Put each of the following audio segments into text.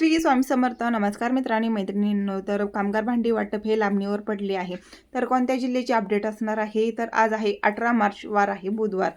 श्री स्वामी समर्थ. नमस्कार मित्रांनी मैत्रिणींनो. तर कामगार भांडी वाटप हे लांबणीवर पडले आहे. तर कोणत्या जिल्ह्याची अपडेट असणार आहे? तर आज आहे 18 मार्च, वार आहे बुधवार.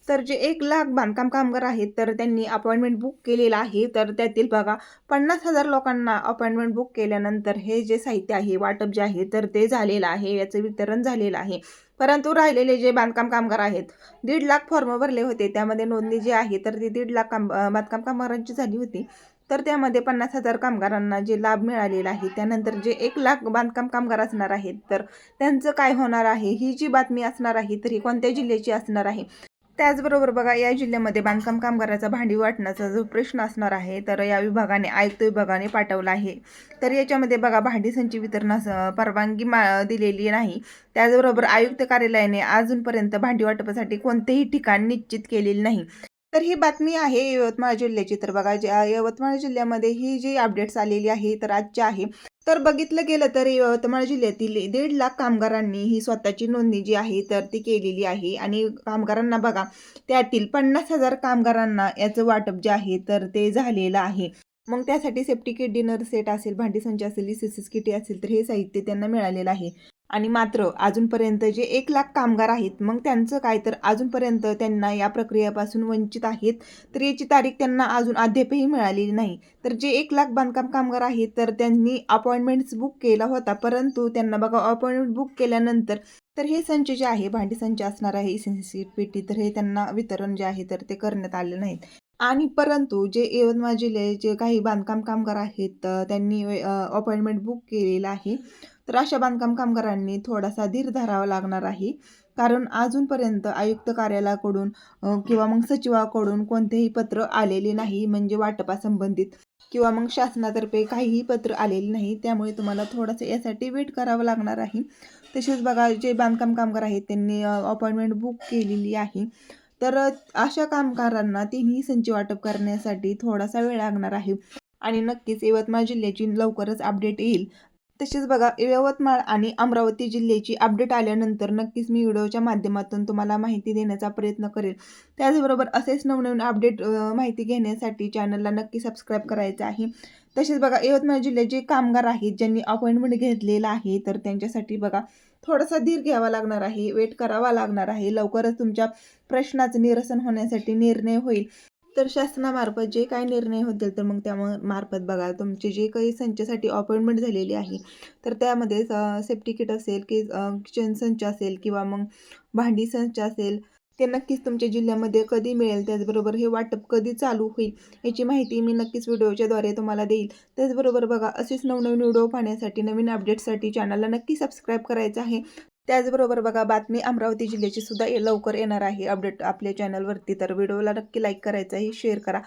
तर जे 1,00,000 बांधकाम कामगार आहेत तर त्यांनी अपॉइंटमेंट बुक केलेलं आहे. तर त्यातील बघा 50,000 लोकांना अपॉइंटमेंट बुक केल्यानंतर हे जे साहित्य आहे, वाटप जे आहे तर ते झालेलं आहे, याचं वितरण झालेलं आहे. परंतु राहिलेले जे बांधकाम कामगार आहेत, 1,50,000 फॉर्म भरले होते. त्यामध्ये नोंदणी जी आहे तर ती 1,50,000 बांधकाम कामगारांची झाली होती. तर त्यामध्ये 50,000 कामगारांना जे लाभ मिळालेला आहे. त्यानंतर जे 1,00,000 बांधकाम कामगार असणार आहेत, तर त्यांचं काय होणार आहे? ही जी बातमी असणार आहे, तर ही कोणत्या जिल्ह्याची असणार आहे? त्याचबरोबर बघा, या जिल्ह्यामध्ये बांधकाम कामगाराचा भांडी वाटण्याचा जो प्रश्न असणार आहे, तर या विभागाने आयुक्त विभागाने पाठवला आहे. तर याच्यामध्ये बघा, भांडी संच वितरणास परवानगी दिलेली नाही. त्याचबरोबर आयुक्त कार्यालयाने अजूनपर्यंत भांडी वाटपासाठी कोणतेही ठिकाण निश्चित केलेले नाही. तर ही बातमी आहे यवतमाळ जिल्ह्याची. तर बघा, यवतमाळ जिल्ह्यामध्ये ही जी अपडेट्स आलेली आहे तर आजची आहे. तर बघितलं गेलं तर यवतमाळ जिल्ह्यातील 1,50,000 कामगारांनी ही स्वतःची नोंदणी जी आहे तर ती केलेली आहे. आणि कामगारांना बघा, त्यातील 50,000 कामगारांना याचं वाटप जे आहे तर ते झालेलं आहे. मग त्यासाठी सेफ्टी किट, डिनर सेट असेल, भांडी संच असेल, ECCS किट असेल, तर हे साहित्य त्यांना मिळालेलं आहे. आणि मात्र अजूनपर्यंत जे 1,00,000 कामगार आहेत, मग त्यांचं काय, तर अजूनपर्यंत त्यांना या प्रक्रियेपासून वंचित आहेत. तर याची तारीख त्यांना अजून अद्यापही मिळालेली नाही. तर जे 1,00,000 बांधकाम कामगार आहेत, तर त्यांनी अपॉइंटमेंट्स बुक केला होता. परंतु त्यांना बघा, अपॉइंटमेंट बुक केल्यानंतर तर हे संच जे आहे, भांडी संच असणार आहे, ECCS पेटी, तर हे त्यांना वितरण जे आहे तर ते करण्यात आले नाहीत. आणि परंतु जे यवतमाळ जिल्ह्याचे काही बांधकाम कामगार आहेत, त्यांनी अपॉइंटमेंट बुक केलेलं आहे. तर अशा बांधकाम कामगारांनी थोडासा धीर धरावा लागणार आहे. कारण अजूनपर्यंत आयुक्त कार्यालयाकडून किंवा मग सचिवाकडून कोणतेही पत्र आलेले नाही, म्हणजे वाटपासंबंधित, किंवा मग शासनातर्फे काहीही पत्र आलेले नाही. त्यामुळे तुम्हाला थोडंसं यासाठी वेट करावं लागणार आहे. तसेच बघा, जे बांधकाम कामगार आहेत त्यांनी अपॉइंटमेंट बुक केलेली आहे. तर अशा कामगारांना तिन्ही संच वाटप करण्यासाठी थोडासा वेळ लागणार आहे. आणि नक्कीच यवतमाळ जिल्ह्याची लवकरच अपडेट येईल. तसेच बघा, यवतमाळ आणि अमरावती जिल्ह्याची अपडेट आल्यानंतर नक्कीच मी व्हिडिओच्या माध्यमातून तुम्हाला माहिती देण्याचा प्रयत्न करेल. त्याचबरोबर असेच नवनवीन अपडेट माहिती घेण्यासाठी चॅनलला नक्की सबस्क्राईब करायचं आहे. तसेच बघा, यवतमाळ जिल्ह्याचे कामगार आहेत ज्यांनी अपॉइंटमेंट घेतलेला आहे, तर त्यांच्यासाठी बघा थोडासा धीर घ्यावा लागणार आहे, वेट करावा लागणार आहे. लवकरच तुमच्या प्रश्नाचं निरसन होण्यासाठी निर्णय होईल. तर शासनामार्फत जे काही निर्णय होतील, तर मग त्या मार्फत बघा, तुमचे जे काही संचसाठी अपॉइंटमेंट झालेली आहे, तर त्यामध्ये सेफ्टी किट असेल, की किचन संच असेल, किंवा मग भांडी संच असेल, ते नक्कीच तुमच्या जिल्ह्यामध्ये कधी मिळेल, त्याचबरोबर हे वाटप कधी चालू होईल, याची माहिती मी नक्कीच व्हिडिओच्याद्वारे तुम्हाला देईल. त्याचबरोबर बघा, असेच नवनवीन व्हिडिओ पाहण्यासाठी, नवीन अपडेट्ससाठी चॅनलला नक्की सबस्क्राईब करायचं आहे. त्याचबरोबर बघा, बातमी अमरावती जिल्ह्याची सुद्धा लवकर येणार आहे अपडेट आपल्या चॅनलवरती. तर व्हिडिओला नक्की लाईक करायचं आहे, शेअर करा.